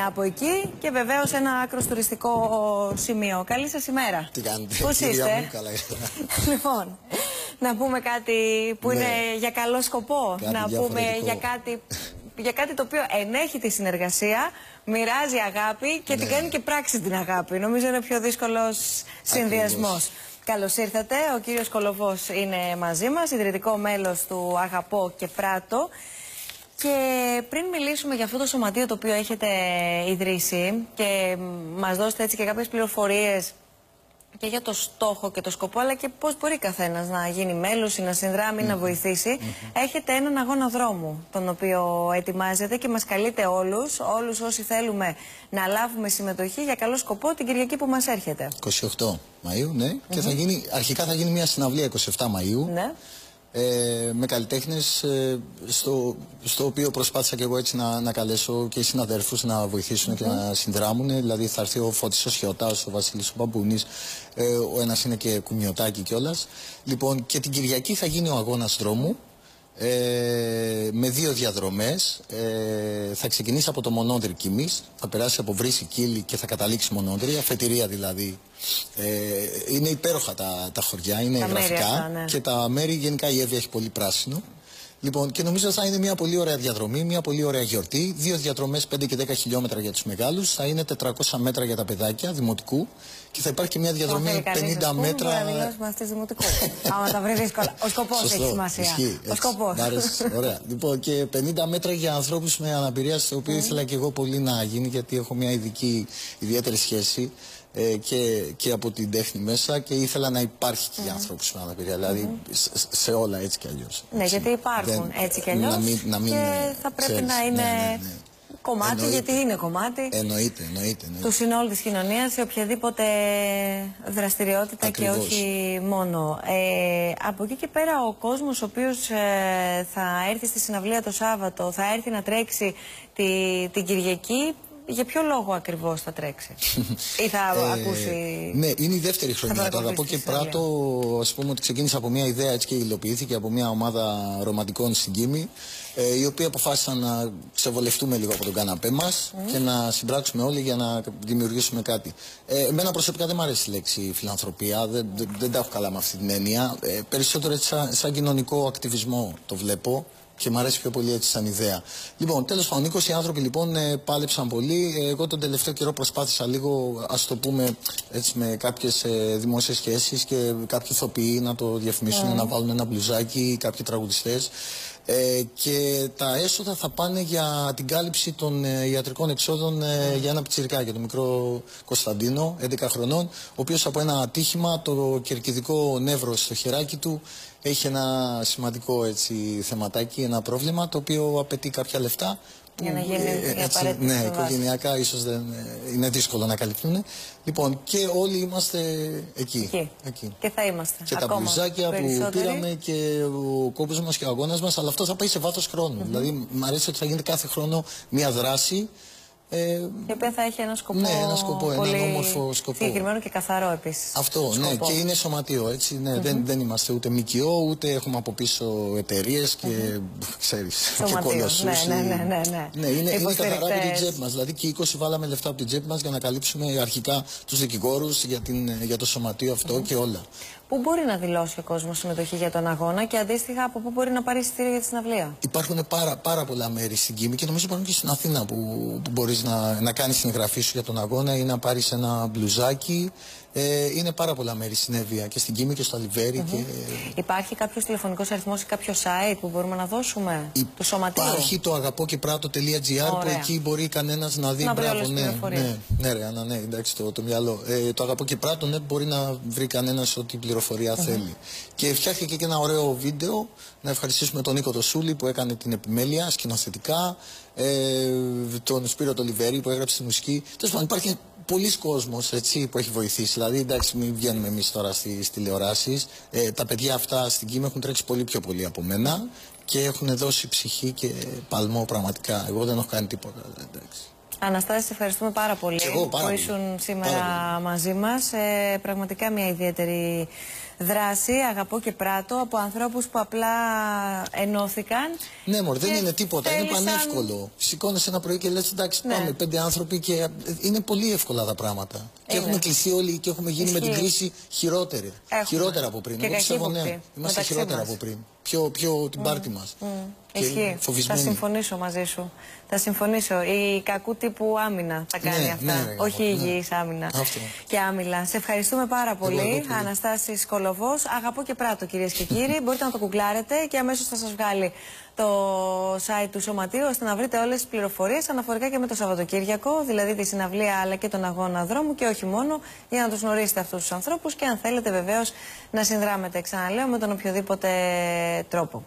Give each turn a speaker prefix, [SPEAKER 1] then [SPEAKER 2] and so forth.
[SPEAKER 1] Από εκεί και βεβαίως ένα άκρος τουριστικό σημείο. Καλή σας ημέρα.
[SPEAKER 2] Τι κάνετε,
[SPEAKER 1] πώς είστε?
[SPEAKER 2] Μου, καλά.
[SPEAKER 1] Λοιπόν, να πούμε κάτι που είναι για καλό σκοπό. Να πούμε για κάτι το οποίο ενέχει τη συνεργασία, μοιράζει αγάπη και την κάνει και πράξη την αγάπη. Νομίζω είναι ο πιο δύσκολος συνδυασμός. Καλώς ήρθατε. Ο κύριος Κολοβός είναι μαζί μας, ιδρυτικό μέλος του Αγαπώ και Πράττω. Και πριν μιλήσουμε για αυτό το σωματείο το οποίο έχετε ιδρύσει και μας δώσετε έτσι και κάποιες πληροφορίες και για το στόχο και το σκοπό, αλλά και πώς μπορεί καθένας να γίνει μέλος ή να συνδράμει, να βοηθήσει, έχετε έναν αγώνα δρόμου, τον οποίο ετοιμάζετε και μας καλείτε όλους όσοι θέλουμε να λάβουμε συμμετοχή για καλό σκοπό την Κυριακή που μας έρχεται.
[SPEAKER 2] 28 Μαΐου, ναι, και θα γίνει, αρχικά θα γίνει μια συναυλία 27 Μαΐου.
[SPEAKER 1] Ναι.
[SPEAKER 2] Με καλλιτέχνες, στο οποίο προσπάθησα και εγώ έτσι να καλέσω και οι συναδέρφους να βοηθήσουν και να συνδράμουν. Δηλαδή θα έρθει ο Φώτης ο Σιωτάς, ο Βασίλης ο Μπαμπούνης, ο ένας είναι και Κουμιωτάκη κιόλας. Λοιπόν, και την Κυριακή θα γίνει ο αγώνας δρόμου με 2 διαδρομές. Θα ξεκινήσει από το Μονόδρυ Κιμής, θα περάσει από Βρύση Κύλη και θα καταλήξει Μονόδρυ, αφετηρία δηλαδή. Είναι υπέροχα τα χωριά, είναι γραφικά, ναι. Και τα μέρη γενικά η Εύβοια έχει πολύ πράσινο. Λοιπόν, και νομίζω θα είναι μια πολύ ωραία διαδρομή, μια πολύ ωραία γιορτή. 2 διαδρομές 5 και 10 χιλιόμετρα για τους μεγάλους, θα είναι 400 μέτρα για τα παιδάκια δημοτικού και θα υπάρχει και μια διαδρομή 50 μέτρα.
[SPEAKER 1] Μπορεί να μιλάς μαθητής δημοτικού. Άμα τα βρει δύσκολα. Ο σκοπός έχει σημασία.
[SPEAKER 2] Ισχύει,
[SPEAKER 1] ο σκοπός.
[SPEAKER 2] Ωραία. Λοιπόν, και 50 μέτρα για ανθρώπους με αναπηρία, στο οποίο ήθελα και εγώ πολύ να γίνει, γιατί έχω μια ιδιαίτερη σχέση. Και από την τέχνη μέσα και ήθελα να υπάρχει και για ανθρώπους με αναπηρία, δηλαδή σε όλα έτσι κι αλλιώς.
[SPEAKER 1] Ναι, γιατί υπάρχουν έτσι κι αλλιώς και θα πρέπει να είναι κομμάτι, εννοείται, γιατί είναι κομμάτι
[SPEAKER 2] εννοείται.
[SPEAKER 1] του συνόλου της κοινωνίας σε οποιαδήποτε δραστηριότητα. Ακριβώς. Και όχι μόνο. Από εκεί και πέρα ο κόσμος ο οποίος θα έρθει στη συναυλία το Σάββατο, θα έρθει να τρέξει την Κυριακή. Για ποιο λόγο ακριβώς θα τρέξει ή θα ακούσει?
[SPEAKER 2] Ναι, είναι η δεύτερη χρονιά. Το Αγαπώ και Πράττω, ας πούμε ότι ξεκίνησε από μια ιδέα έτσι και υλοποιήθηκε από μια ομάδα ρομαντικών στην Κίμη, οι οποίοι αποφάσισαν να ξεβολευτούμε λίγο από τον καναπέ μας και να συμπράξουμε όλοι για να δημιουργήσουμε κάτι. Εμένα προσωπικά δεν μου αρέσει η λέξη φιλανθρωπία, δεν τα έχω καλά με αυτή την έννοια. Περισσότερο έτσι σαν κοινωνικό ακτιβισμό το βλέπω. Και μου αρέσει πιο πολύ έτσι σαν ιδέα. Λοιπόν, τέλος πάντων, 20 άνθρωποι λοιπόν πάλεψαν πολύ. Εγώ τον τελευταίο καιρό προσπάθησα λίγο, ας το πούμε, έτσι, με κάποιες δημόσιες σχέσεις και κάποιοι ηθοποιοί να το διαφημίσουν, να βάλουν ένα μπλουζάκι, κάποιοι τραγουδιστές. Και τα έσοδα θα πάνε για την κάλυψη των ιατρικών εξόδων για ένα πιτσιρικάκι, για τον μικρό Κωνσταντίνο, 11 χρονών, ο οποίος από ένα ατύχημα, το κερκιδικό νεύρο στο χεράκι του, έχει ένα σημαντικό έτσι, θεματάκι, ένα πρόβλημα το οποίο απαιτεί κάποια λεφτά.
[SPEAKER 1] Για να γίνει
[SPEAKER 2] ναι, οικογενειακά ίσως δεν είναι δύσκολο να καλυφθούν. Λοιπόν, και όλοι είμαστε εκεί.
[SPEAKER 1] Και θα είμαστε.
[SPEAKER 2] Και τα μπλουζάκια που πήραμε και ο κόπος μας και ο αγώνας μας, αλλά αυτό θα πάει σε βάθος χρόνου. Δηλαδή, μου αρέσει ότι θα γίνεται κάθε χρόνο μια δράση.
[SPEAKER 1] Η οποία θα έχει ένα σκοπό,
[SPEAKER 2] ναι, ένα σκοπό, έναν όμορφο σκοπό.
[SPEAKER 1] Συγκεκριμένο και καθαρό επίσης.
[SPEAKER 2] Αυτό, σκοπό. Ναι, και είναι σωματείο, έτσι. Ναι, δεν είμαστε ούτε ΜΚΟ, ούτε έχουμε από πίσω εταιρείες και ξέρεις, και κολοσσούς. Ναι, είναι καθαρά από την τσέπη μας. Δηλαδή και 20 βάλαμε λεφτά από την τσέπη μας για να καλύψουμε αρχικά τους δικηγόρους για το σωματείο αυτό και όλα.
[SPEAKER 1] Πού μπορεί να δηλώσει ο κόσμος συμμετοχή για τον αγώνα και αντίστοιχα από πού μπορεί να πάρει εισιτήριο για τη συναυλία?
[SPEAKER 2] Υπάρχουν πάρα πολλά μέρη στην Κίμη και νομίζω υπάρχουν και στην Αθήνα που μπορείς να κάνεις την εγγραφή σου για τον αγώνα ή να πάρεις ένα μπλουζάκι. Είναι πάρα πολλά μέρη στην Εύβοια και στην Κίμη και στο Αλιβέρι.
[SPEAKER 1] Υπάρχει κάποιος τηλεφωνικός αριθμός ή κάποιο site που μπορούμε να δώσουμε του σωματείου?
[SPEAKER 2] Υπάρχει το αγαπώκεπράττω.gr που εκεί μπορεί κανένας να δει. Ναι, εντάξει, το μυαλό. Το Αγαπώ και Πράττω, ναι, μπορεί να βρει κανένας ό,τι πληροφορία θέλει. Και φτιάχτηκε και ένα ωραίο βίντεο. Να ευχαριστήσουμε τον Νίκο το Σούλη που έκανε την επιμέλεια σκηνοθετικά, τον Σπύρο το Λιβέρι που έγραψε τη μουσική. Τέλος πάντων, υπάρχει πολλοί κόσμος έτσι, που έχει βοηθήσει. Δηλαδή, εντάξει, μην βγαίνουμε εμείς τώρα στις τηλεοράσεις. Τα παιδιά αυτά στην Κίμη έχουν τρέξει πολύ πιο πολύ από μένα και έχουν δώσει ψυχή και παλμό πραγματικά. Εγώ δεν έχω κάνει τίποτα. Εντάξει.
[SPEAKER 1] Αναστάση, ευχαριστούμε πάρα πολύ που ήσουν σήμερα μαζί μας. Πραγματικά μια ιδιαίτερη δράση, αγαπώ και πράττω, από ανθρώπους που απλά ενώθηκαν.
[SPEAKER 2] Ναι, μωρέ, δεν είναι τίποτα. Είναι πανεύκολο. Σηκώνεσαι ένα πρωί και λες εντάξει, πάμε 5 άνθρωποι και είναι πολύ εύκολα τα πράγματα. Και έχουμε κλειστεί όλοι και έχουμε γίνει με την κρίση χειρότερα από πριν. Εγώ πιστεύω, ναι, είμαστε χειρότερα από πριν. Πιο την πάρτη μας.
[SPEAKER 1] Ισχύει. Θα συμφωνήσω μαζί σου. Θα συμφωνήσω. Η κακού τύπου άμυνα θα κάνει αυτά. Όχι υγιής άμυνα. Και άμυλα. Σε ευχαριστούμε πάρα πολύ. Αναστάσης Κολοβός. Αγαπώ και πράττω, κυρίες και κύριοι. Μπορείτε να το κουκλάρετε και αμέσως θα σας βγάλει το site του Σωματείου, ώστε να βρείτε όλες τις πληροφορίες αναφορικά και με το Σαββατοκύριακο, δηλαδή τη συναυλία αλλά και τον αγώνα δρόμου και όχι μόνο, για να τους γνωρίσετε αυτούς τους ανθρώπους και αν θέλετε βεβαίως να συνδράμετε, ξαναλέω, με τον οποιοδήποτε τρόπο.